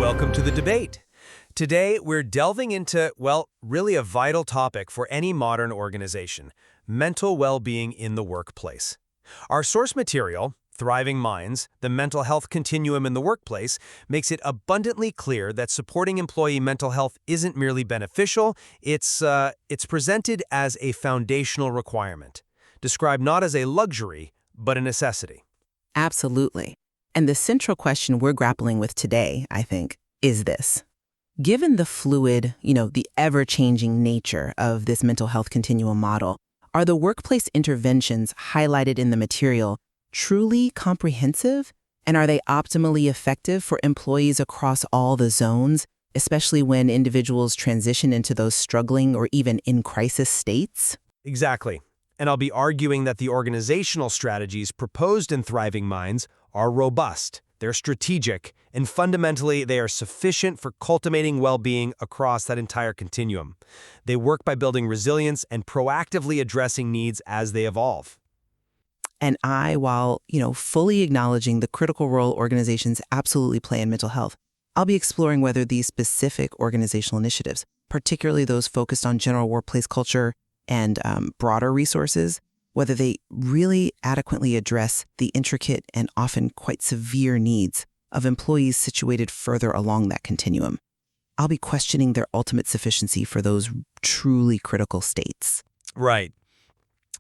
welcome to the debate. Today, we're delving into, well, really a vital topic for any modern organization: mental well-being in the workplace. Our source material, Thriving Minds, the Mental Health Continuum in the Workplace, makes it abundantly clear that supporting employee mental health isn't merely beneficial, it's presented as a foundational requirement, described not as a luxury, but a necessity. Absolutely. And the central question we're grappling with today, I think, is this. Given the fluid, the ever-changing nature of this mental health continuum model, are the workplace interventions highlighted in the material truly comprehensive? And are they optimally effective for employees across all the zones, especially when individuals transition into those struggling or even in crisis states? Exactly. And I'll be arguing that the organizational strategies proposed in Thriving Minds are robust, they're strategic, and fundamentally they are sufficient for cultivating well-being across that entire continuum. They work by building resilience and proactively addressing needs as they evolve. And while, fully acknowledging the critical role organizations absolutely play in mental health, I'll be exploring whether these specific organizational initiatives, particularly those focused on general workplace culture and broader resources, whether they really adequately address the intricate and often quite severe needs of employees situated further along that continuum. I'll be questioning their ultimate sufficiency for those truly critical states. Right.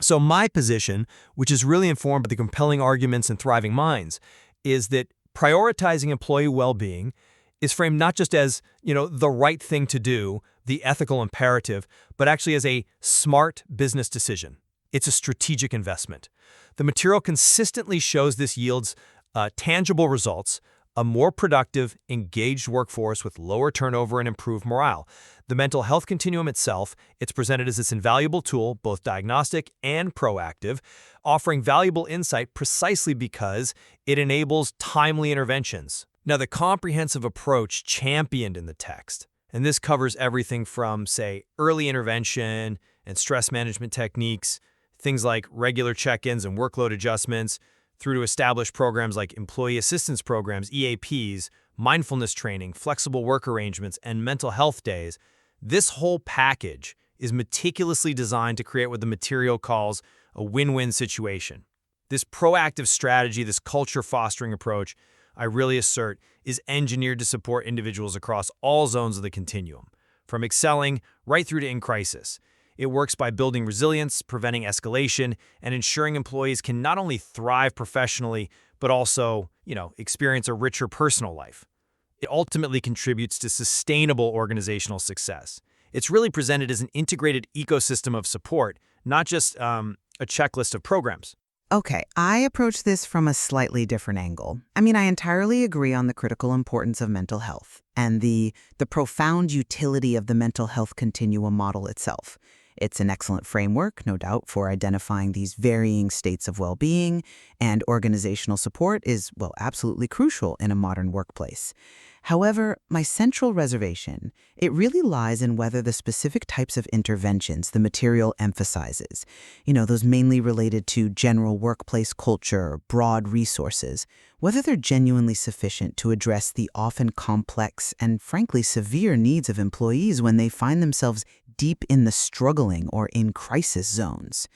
So my position, which is really informed by the compelling arguments in Thriving Minds, is that prioritizing employee well-being is framed not just as, the right thing to do, the ethical imperative, but actually as a smart business decision. It's a strategic investment. The material consistently shows this yields tangible results, a more productive, engaged workforce with lower turnover and improved morale. The mental health continuum itself, it's presented as this invaluable tool, both diagnostic and proactive, offering valuable insight precisely because it enables timely interventions. Now, the comprehensive approach championed in the text, and this covers everything from, say, early intervention and stress management techniques, things like regular check-ins and workload adjustments, through to established programs like employee assistance programs, EAPs, mindfulness training, flexible work arrangements, and mental health days. This whole package is meticulously designed to create what the material calls a win-win situation. This proactive strategy, this culture-fostering approach, I really assert, is engineered to support individuals across all zones of the continuum, from excelling right through to in crisis. It works by building resilience, preventing escalation, and ensuring employees can not only thrive professionally, but also, experience a richer personal life. It ultimately contributes to sustainable organizational success. It's really presented as an integrated ecosystem of support, not just a checklist of programs. Okay, I approach this from a slightly different angle. I entirely agree on the critical importance of mental health and the profound utility of the mental health continuum model itself. It's an excellent framework, no doubt, for identifying these varying states of well-being, and organizational support is, absolutely crucial in a modern workplace. However, my central reservation, it really lies in whether the specific types of interventions the material emphasizes, those mainly related to general workplace culture, broad resources, whether they're genuinely sufficient to address the often complex and frankly severe needs of employees when they find themselves deep in the struggling or in crisis zones.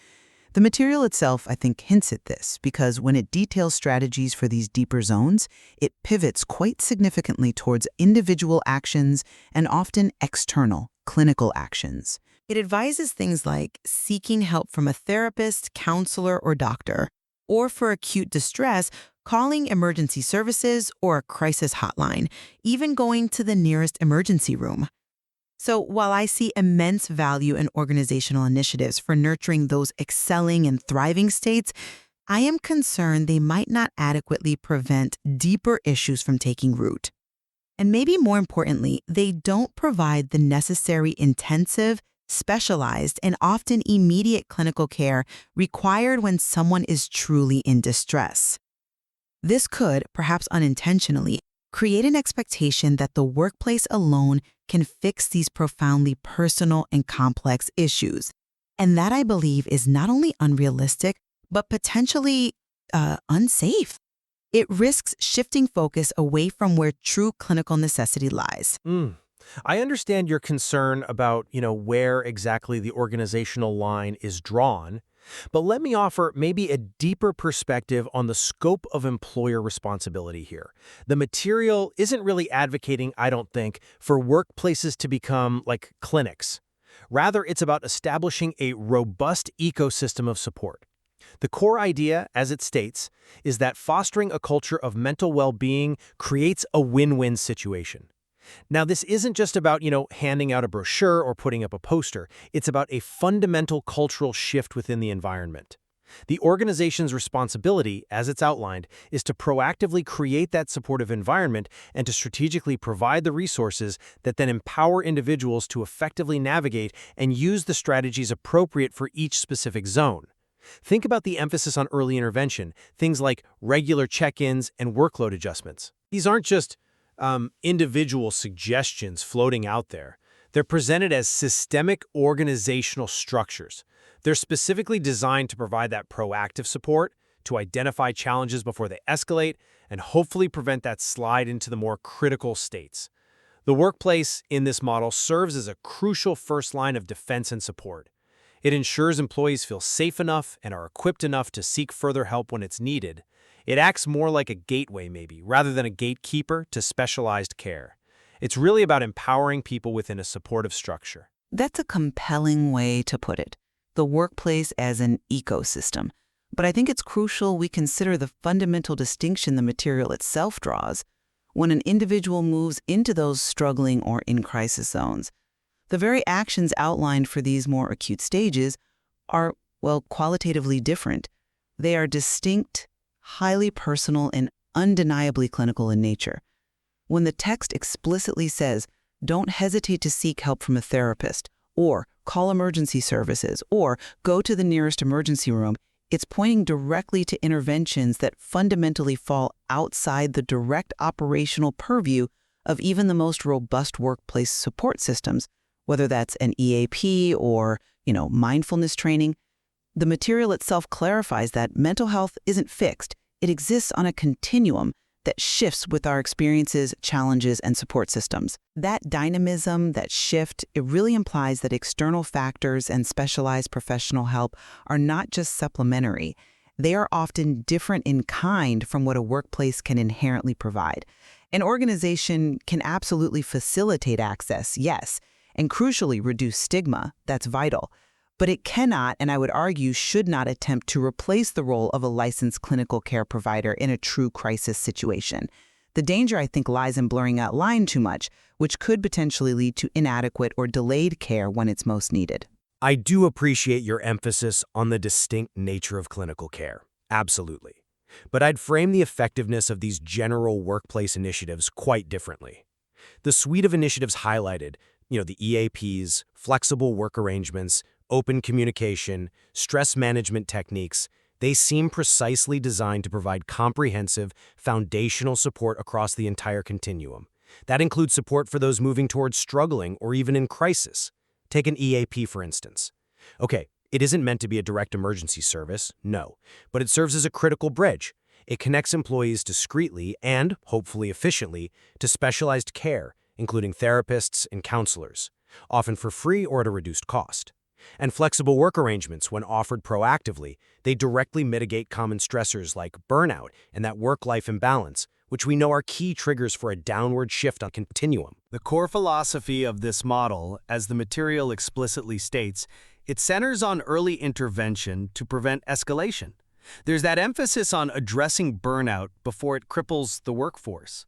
The material itself, I think, hints at this because when it details strategies for these deeper zones, it pivots quite significantly towards individual actions and often external, clinical actions. It advises things like seeking help from a therapist, counselor, or doctor, or for acute distress, calling emergency services or a crisis hotline, even going to the nearest emergency room. So while I see immense value in organizational initiatives for nurturing those excelling and thriving states, I am concerned they might not adequately prevent deeper issues from taking root. And maybe more importantly, they don't provide the necessary intensive, specialized, and often immediate clinical care required when someone is truly in distress. This could, perhaps unintentionally, create an expectation that the workplace alone can fix these profoundly personal and complex issues. And that, I believe, is not only unrealistic, but potentially unsafe. it risks shifting focus away from where true clinical necessity lies. I understand your concern about, where exactly the organizational line is drawn, but let me offer maybe a deeper perspective on the scope of employer responsibility here. The material isn't really advocating, I don't think, for workplaces to become like clinics. Rather, it's about establishing a robust ecosystem of support. The core idea, as it states, is that fostering a culture of mental well-being creates a win-win situation. Now, this isn't just about, handing out a brochure or putting up a poster. It's about a fundamental cultural shift within the environment. The organization's responsibility, as it's outlined, is to proactively create that supportive environment and to strategically provide the resources that then empower individuals to effectively navigate and use the strategies appropriate for each specific zone. Think about the emphasis on early intervention, things like regular check-ins and workload adjustments. These aren't just individual suggestions floating out there. They're presented as systemic organizational structures. They're specifically designed to provide that proactive support, to identify challenges before they escalate, and hopefully prevent that slide into the more critical states. The workplace in this model serves as a crucial first line of defense and support. It ensures employees feel safe enough and are equipped enough to seek further help when it's needed. It acts more like a gateway, maybe, rather than a gatekeeper to specialized care. It's really about empowering people within a supportive structure. That's a compelling way to put it, the workplace as an ecosystem. But I think it's crucial we consider the fundamental distinction the material itself draws. When an individual moves into those struggling or in-crisis zones, the very actions outlined for these more acute stages are, qualitatively different. They are distinct, highly personal, and undeniably clinical in nature. When the text explicitly says, don't hesitate to seek help from a therapist, or call emergency services, or go to the nearest emergency room, it's pointing directly to interventions that fundamentally fall outside the direct operational purview of even the most robust workplace support systems, whether that's an EAP or, mindfulness training. The material itself clarifies that mental health isn't fixed. It exists on a continuum that shifts with our experiences, challenges, and support systems. That dynamism, that shift, it really implies that external factors and specialized professional help are not just supplementary. They are often different in kind from what a workplace can inherently provide. An organization can absolutely facilitate access, yes, and crucially reduce stigma, that's vital. But it cannot, and I would argue should not, attempt to replace the role of a licensed clinical care provider in a true crisis situation. The danger, I think, lies in blurring that line too much, which could potentially lead to inadequate or delayed care when it's most needed. I do appreciate your emphasis on the distinct nature of clinical care. Absolutely. But I'd frame the effectiveness of these general workplace initiatives quite differently. The suite of initiatives highlighted, the EAPs, flexible work arrangements, open communication, stress management techniques, they seem precisely designed to provide comprehensive, foundational support across the entire continuum. That includes support for those moving towards struggling or even in crisis. Take an EAP, for instance. Okay, it isn't meant to be a direct emergency service, no, but it serves as a critical bridge. It connects employees discreetly and, hopefully efficiently, to specialized care, including therapists and counselors, often for free or at a reduced cost. And flexible work arrangements, when offered proactively, they directly mitigate common stressors like burnout and that work-life imbalance, which we know are key triggers for a downward shift on Continuum. The core philosophy of this model, as the material explicitly states, it centers on early intervention to prevent escalation. There's that emphasis on addressing burnout before it cripples the workforce.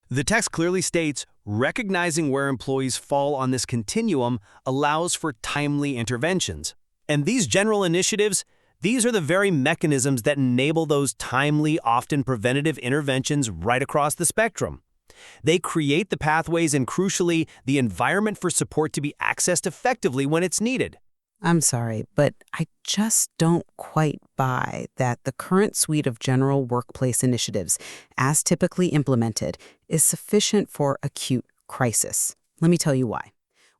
The text clearly states, recognizing where employees fall on this continuum allows for timely interventions. And these general initiatives, these are the very mechanisms that enable those timely, often preventative interventions right across the spectrum. They create the pathways and, crucially, the environment for support to be accessed effectively when it's needed. I'm sorry, but I just don't quite buy that the current suite of general workplace initiatives, as typically implemented, is sufficient for acute crisis. Let me tell you why.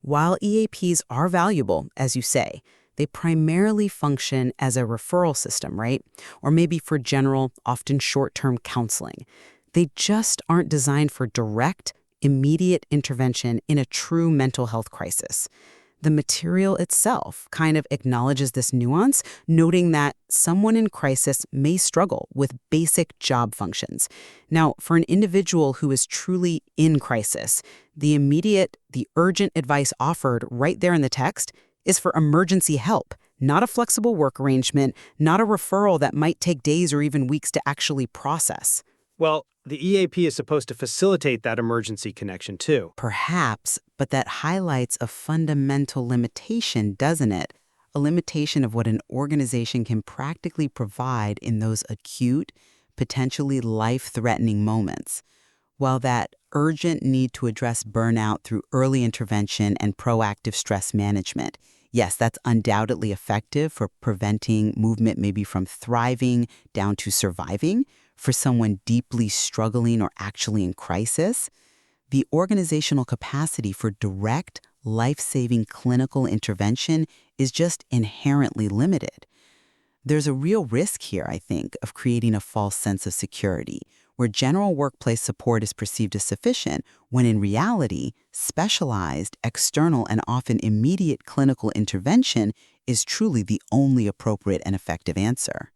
While EAPs are valuable, as you say, they primarily function as a referral system, right? Or maybe for general, often short-term counseling. They just aren't designed for direct, immediate intervention in a true mental health crisis. The material itself kind of acknowledges this nuance, noting that someone in crisis may struggle with basic job functions. Now, for an individual who is truly in crisis, the urgent advice offered right there in the text is for emergency help, not a flexible work arrangement, not a referral that might take days or even weeks to actually process. Well, the EAP is supposed to facilitate that emergency connection too. Perhaps, but that highlights a fundamental limitation, doesn't it? A limitation of what an organization can practically provide in those acute, potentially life-threatening moments. While that urgent need to address burnout through early intervention and proactive stress management, yes, that's undoubtedly effective for preventing movement maybe from thriving down to surviving. For someone deeply struggling or actually in crisis, the organizational capacity for direct, life-saving clinical intervention is just inherently limited. There's a real risk here, I think, of creating a false sense of security, where general workplace support is perceived as sufficient, when in reality, specialized, external, and often immediate clinical intervention is truly the only appropriate and effective answer.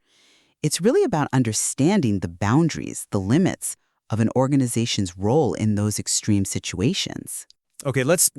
It's really about understanding the boundaries, the limits of an organization's role in those extreme situations. Okay, let's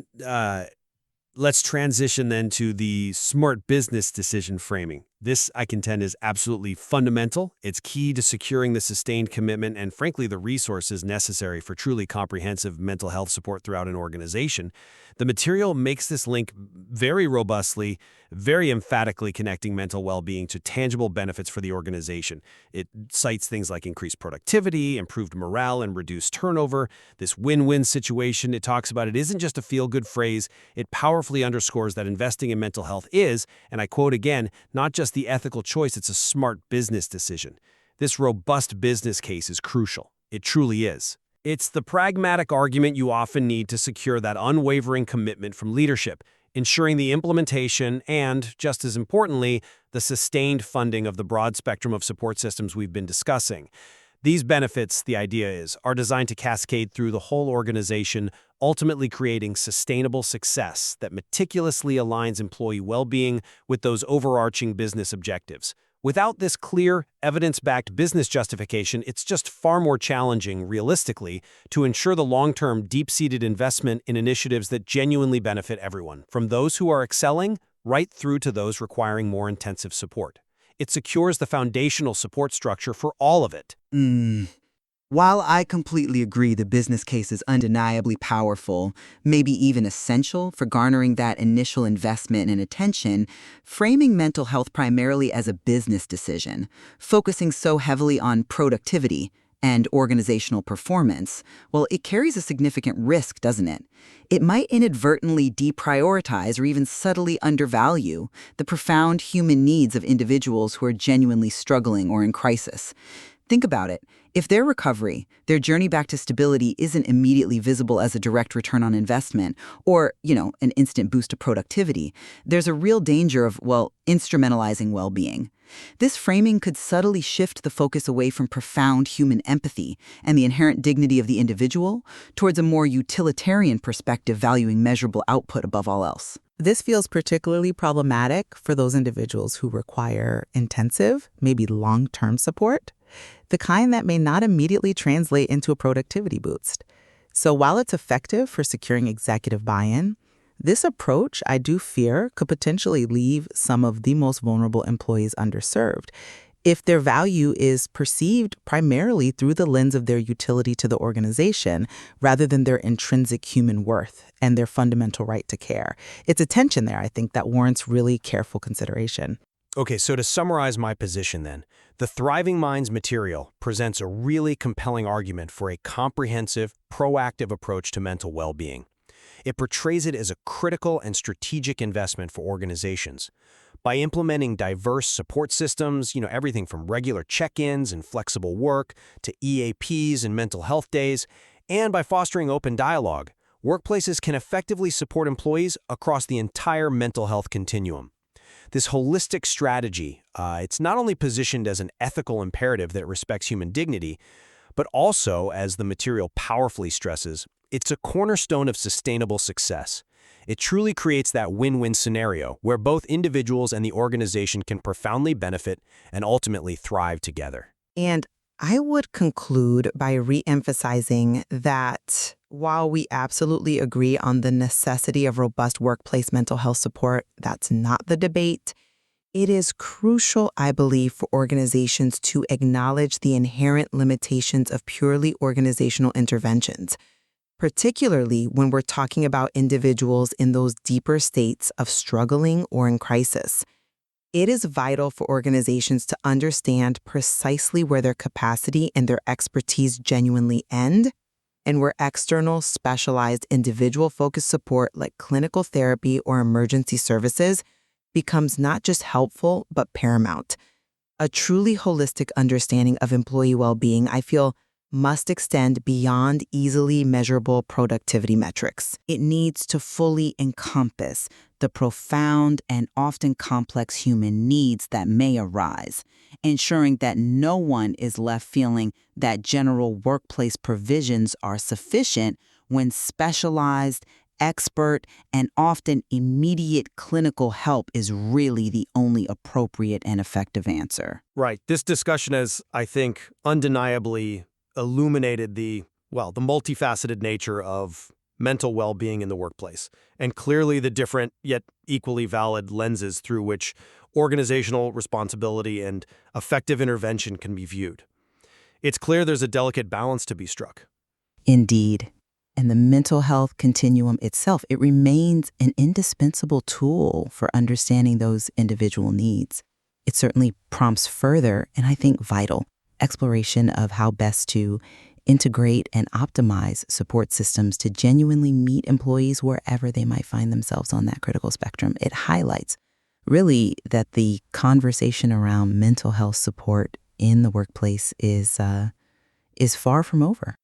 transition then to the smart business decision framing. This, I contend, is absolutely fundamental. It's key to securing the sustained commitment and, frankly, the resources necessary for truly comprehensive mental health support throughout an organization. The material makes this link very robustly, very emphatically connecting mental well-being to tangible benefits for the organization. It cites things like increased productivity, improved morale, and reduced turnover. This win-win situation it talks about, it isn't just a feel-good phrase. It powerfully underscores that investing in mental health is, and I quote again, not just the ethical choice, it's a smart business decision. This robust business case is crucial. It truly is. It's the pragmatic argument you often need to secure that unwavering commitment from leadership, ensuring the implementation and, just as importantly, the sustained funding of the broad spectrum of support systems we've been discussing. These benefits, the idea is, are designed to cascade through the whole organization, ultimately creating sustainable success that meticulously aligns employee well-being with those overarching business objectives. Without this clear, evidence-backed business justification, it's just far more challenging, realistically, to ensure the long-term, deep-seated investment in initiatives that genuinely benefit everyone, from those who are excelling right through to those requiring more intensive support. It secures the foundational support structure for all of it. While I completely agree the business case is undeniably powerful, maybe even essential for garnering that initial investment and attention, framing mental health primarily as a business decision, focusing so heavily on productivity and organizational performance, well, it carries a significant risk, doesn't it? It might inadvertently deprioritize or even subtly undervalue the profound human needs of individuals who are genuinely struggling or in crisis. Think about it. If their recovery, their journey back to stability isn't immediately visible as a direct return on investment or, an instant boost to productivity, there's a real danger of, instrumentalizing well-being. This framing could subtly shift the focus away from profound human empathy and the inherent dignity of the individual towards a more utilitarian perspective valuing measurable output above all else. This feels particularly problematic for those individuals who require intensive, maybe long-term support, the kind that may not immediately translate into a productivity boost. So while it's effective for securing executive buy-in, this approach, I do fear, could potentially leave some of the most vulnerable employees underserved if their value is perceived primarily through the lens of their utility to the organization rather than their intrinsic human worth and their fundamental right to care. It's a tension there, I think, that warrants really careful consideration. Okay, so to summarize my position then, the Thriving Minds material presents a really compelling argument for a comprehensive, proactive approach to mental well-being. It portrays it as a critical and strategic investment for organizations. By implementing diverse support systems, everything from regular check-ins and flexible work to EAPs and mental health days, and by fostering open dialogue, workplaces can effectively support employees across the entire mental health continuum. This holistic strategy, it's not only positioned as an ethical imperative that respects human dignity, but also, as the material powerfully stresses, it's a cornerstone of sustainable success. It truly creates that win-win scenario where both individuals and the organization can profoundly benefit and ultimately thrive together. And I would conclude by re-emphasizing that while we absolutely agree on the necessity of robust workplace mental health support, that's not the debate. It is crucial, I believe, for organizations to acknowledge the inherent limitations of purely organizational interventions, particularly when we're talking about individuals in those deeper states of struggling or in crisis. It is vital for organizations to understand precisely where their capacity and their expertise genuinely end, and where external, specialized, individual-focused support like clinical therapy or emergency services becomes not just helpful, but paramount. A truly holistic understanding of employee well-being, I feel, must extend beyond easily measurable productivity metrics. It needs to fully encompass the profound and often complex human needs that may arise, ensuring that no one is left feeling that general workplace provisions are sufficient when specialized, expert, and often immediate clinical help is really the only appropriate and effective answer. Right. This discussion has, I think, undeniably illuminated the multifaceted nature of mental well-being in the workplace, and clearly the different yet equally valid lenses through which organizational responsibility and effective intervention can be viewed. It's clear there's a delicate balance to be struck. Indeed. And the mental health continuum itself, it remains an indispensable tool for understanding those individual needs. It certainly prompts further, and I think vital, exploration of how best to integrate and optimize support systems to genuinely meet employees wherever they might find themselves on that critical spectrum. It highlights really that the conversation around mental health support in the workplace is far from over.